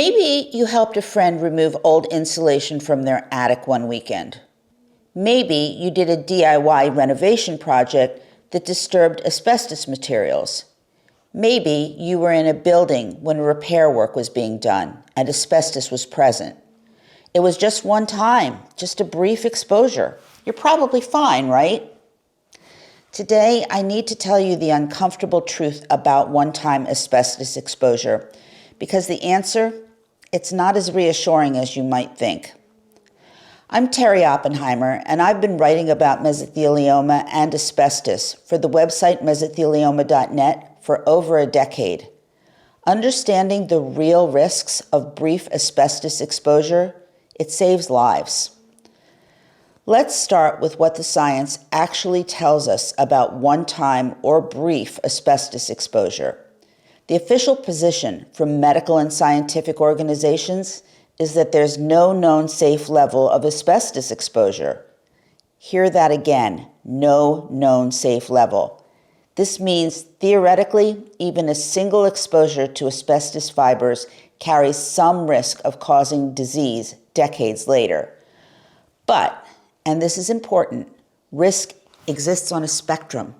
Maybe you helped a friend remove old insulation from their attic one weekend. Maybe you did a DIY renovation project that disturbed asbestos materials. Maybe you were in a building when repair work was being done and asbestos was present. It was just one time, just a brief exposure. You're probably fine, right? Today, I need to tell you the uncomfortable truth about one-time asbestos exposure, because the answer, it's not as reassuring as you might think. I'm Terri Oppenheimer, and I've been writing about mesothelioma and asbestos for the website mesothelioma.net for over a decade. Understanding the real risks of brief asbestos exposure, it saves lives. Let's start with what the science actually tells us about one-time or brief asbestos exposure. The official position from medical and scientific organizations is that there's no known safe level of asbestos exposure. Hear that again, no known safe level. This means theoretically, even a single exposure to asbestos fibers carries some risk of causing disease decades later. But, and this is important, risk exists on a spectrum.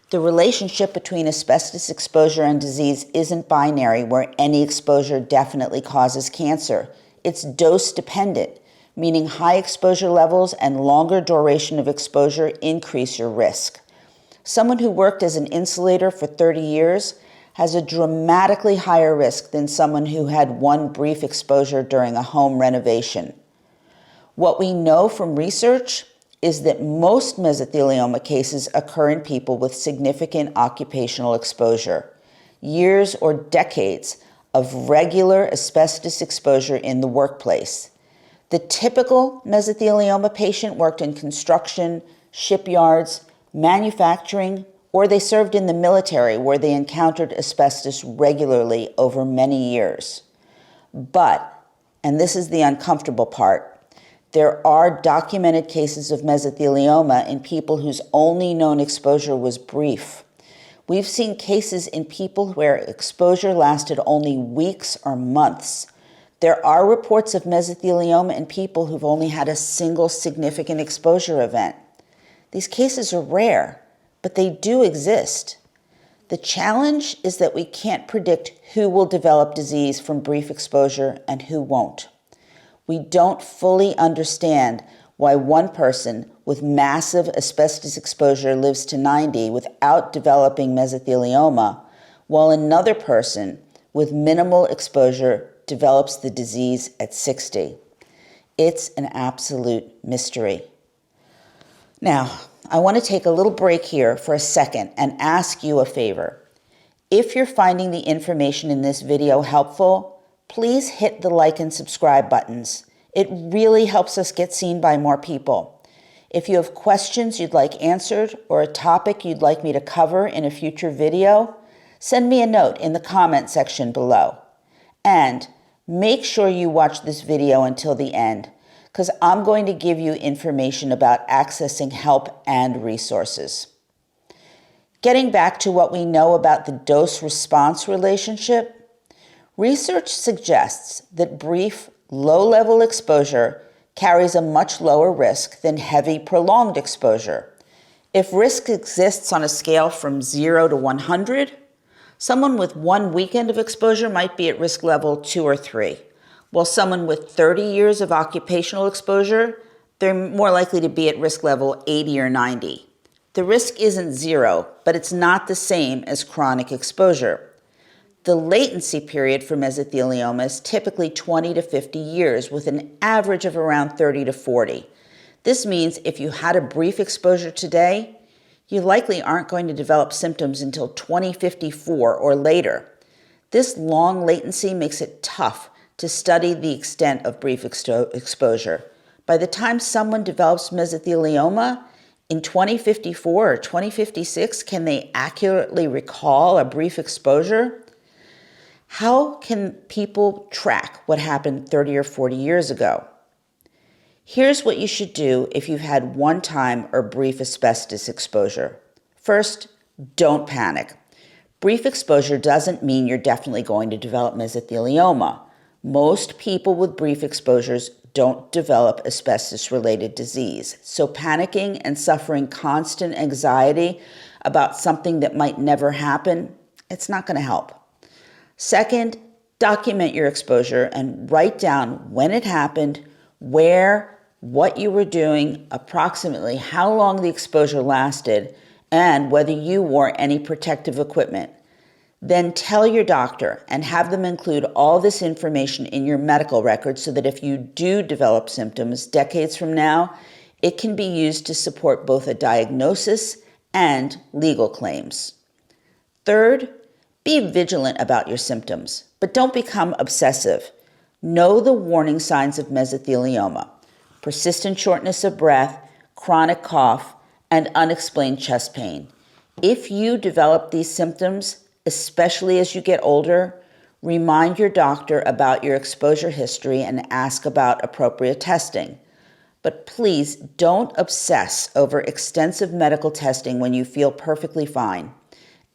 The relationship between asbestos exposure and disease isn't binary, where any exposure definitely causes cancer. It's dose dependent, meaning high exposure levels and longer duration of exposure increase your risk. Someone who worked as an insulator for 30 years has a dramatically higher risk than someone who had one brief exposure during a home renovation. What we know from research is that most mesothelioma cases occur in people with significant occupational exposure, years or decades of regular asbestos exposure in the workplace. The typical mesothelioma patient worked in construction, shipyards, manufacturing, or they served in the military where they encountered asbestos regularly over many years. But, and this is the uncomfortable part, there are documented cases of mesothelioma in people whose only known exposure was brief. We've seen cases in people where exposure lasted only weeks or months. There are reports of mesothelioma in people who've only had a single significant exposure event. These cases are rare, but they do exist. The challenge is that we can't predict who will develop disease from brief exposure and who won't. We don't fully understand why one person with massive asbestos exposure lives to 90 without developing mesothelioma, while another person with minimal exposure develops the disease at 60. It's an absolute mystery. Now, I want to take a little break here for a second and ask you a favor. If you're finding the information in this video helpful, please hit the like and subscribe buttons. It really helps us get seen by more people. If you have questions you'd like answered or a topic you'd like me to cover in a future video, send me a note in the comment section below. And make sure you watch this video until the end, because I'm going to give you information about accessing help and resources. Getting back to what we know about the dose-response relationship, research suggests that brief, low-level exposure carries a much lower risk than heavy, prolonged exposure. If risk exists on a scale from 0 to 100, someone with one weekend of exposure might be at risk level 2 or 3, while someone with 30 years of occupational exposure, they're more likely to be at risk level 80 or 90. The risk isn't 0, but it's not the same as chronic exposure. The latency period for mesothelioma is typically 20 to 50 years, with an average of around 30 to 40. This means if you had a brief exposure today, you likely aren't going to develop symptoms until 2054 or later. This long latency makes it tough to study the extent of brief exposure. By the time someone develops mesothelioma, in 2054 or 2056, can they accurately recall a brief exposure? How can people track what happened 30 or 40 years ago? Here's what you should do if you've had one-time or brief asbestos exposure. First, don't panic. Brief exposure doesn't mean you're definitely going to develop mesothelioma. Most people with brief exposures don't develop asbestos-related disease, so panicking and suffering constant anxiety about something that might never happen, it's not going to help. Second, document your exposure and write down when it happened, where, what you were doing, approximately how long the exposure lasted, and whether you wore any protective equipment. Then tell your doctor and have them include all this information in your medical record so that if you do develop symptoms decades from now, it can be used to support both a diagnosis and legal claims. Third, be vigilant about your symptoms, but don't become obsessive. Know the warning signs of mesothelioma: persistent shortness of breath, chronic cough, and unexplained chest pain. If you develop these symptoms, especially as you get older, remind your doctor about your exposure history and ask about appropriate testing. But please don't obsess over extensive medical testing when you feel perfectly fine.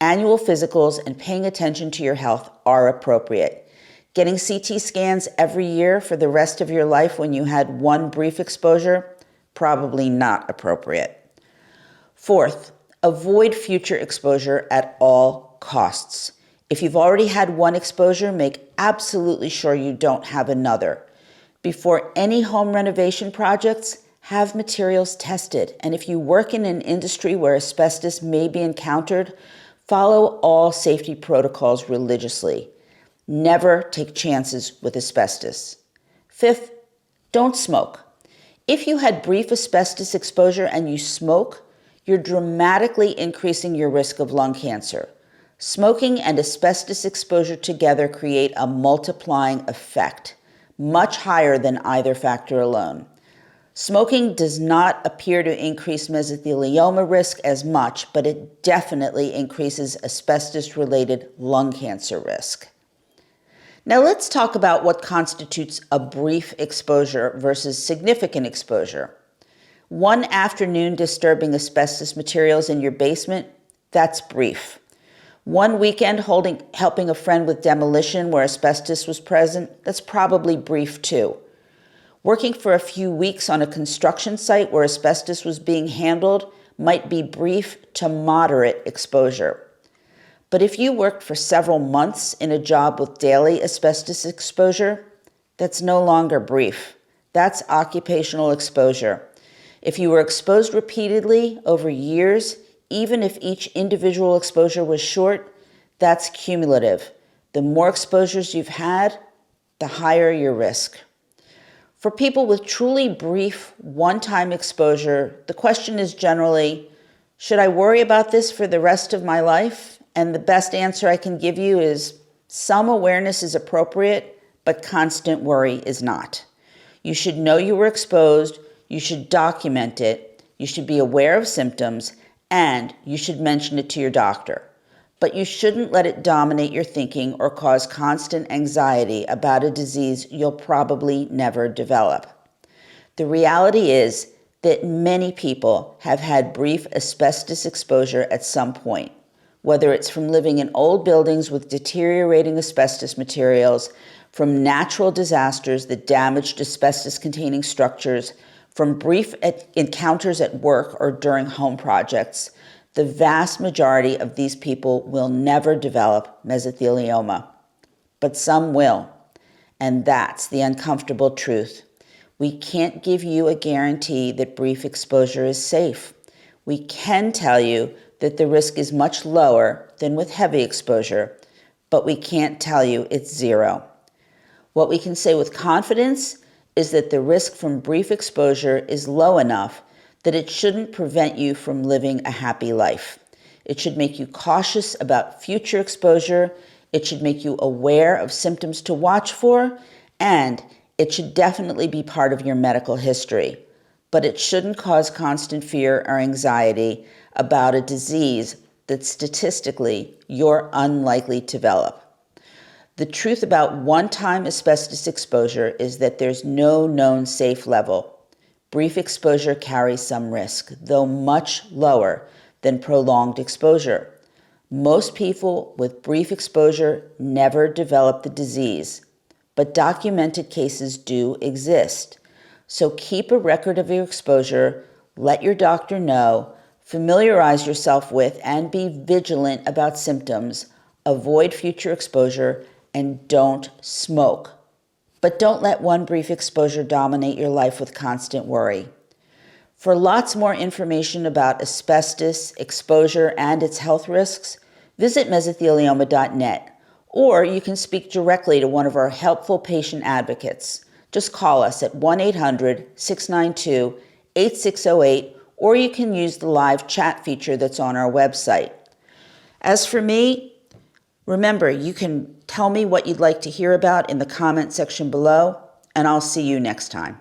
Annual physicals and paying attention to your health are appropriate. Getting CT scans every year for the rest of your life when you had one brief exposure, probably not appropriate. Fourth, avoid future exposure at all costs. If you've already had one exposure, make absolutely sure you don't have another. Before any home renovation projects, have materials tested. And if you work in an industry where asbestos may be encountered, follow all safety protocols religiously. Never take chances with asbestos. Fifth, don't smoke. If you had brief asbestos exposure and you smoke, you're dramatically increasing your risk of lung cancer. Smoking and asbestos exposure together create a multiplying effect, much higher than either factor alone. Smoking does not appear to increase mesothelioma risk as much, but it definitely increases asbestos-related lung cancer risk. Now let's talk about what constitutes a brief exposure versus significant exposure. One afternoon disturbing asbestos materials in your basement, that's brief. One weekend helping a friend with demolition where asbestos was present, that's probably brief too. Working for a few weeks on a construction site where asbestos was being handled might be brief to moderate exposure. But if you worked for several months in a job with daily asbestos exposure, that's no longer brief. That's occupational exposure. If you were exposed repeatedly over years, even if each individual exposure was short, that's cumulative. The more exposures you've had, the higher your risk. For people with truly brief, one-time exposure, the question is generally, should I worry about this for the rest of my life? And the best answer I can give you is some awareness is appropriate, but constant worry is not. You should know you were exposed, you should document it, you should be aware of symptoms, and you should mention it to your doctor. But you shouldn't let it dominate your thinking or cause constant anxiety about a disease you'll probably never develop. The reality is that many people have had brief asbestos exposure at some point, whether it's from living in old buildings with deteriorating asbestos materials, from natural disasters that damaged asbestos-containing structures, from brief encounters at work or during home projects. The vast majority of these people will never develop mesothelioma, but some will, and that's the uncomfortable truth. We can't give you a guarantee that brief exposure is safe. We can tell you that the risk is much lower than with heavy exposure, but we can't tell you it's zero. What we can say with confidence is that the risk from brief exposure is low enough that it shouldn't prevent you from living a happy life. It should make you cautious about future exposure, it should make you aware of symptoms to watch for, and it should definitely be part of your medical history. But it shouldn't cause constant fear or anxiety about a disease that statistically you're unlikely to develop. The truth about one-time asbestos exposure is that there's no known safe level. Brief exposure carries some risk, though much lower than prolonged exposure. Most people with brief exposure never develop the disease, but documented cases do exist. So keep a record of your exposure, let your doctor know, familiarize yourself with and be vigilant about symptoms, avoid future exposure, and don't smoke. But don't let one brief exposure dominate your life with constant worry. For lots more information about asbestos exposure and its health risks, visit mesothelioma.net, or you can speak directly to one of our helpful patient advocates. Just call us at 1-800-692-8608, or you can use the live chat feature that's on our website. As for me, remember, you can tell me what you'd like to hear about in the comment section below, and I'll see you next time.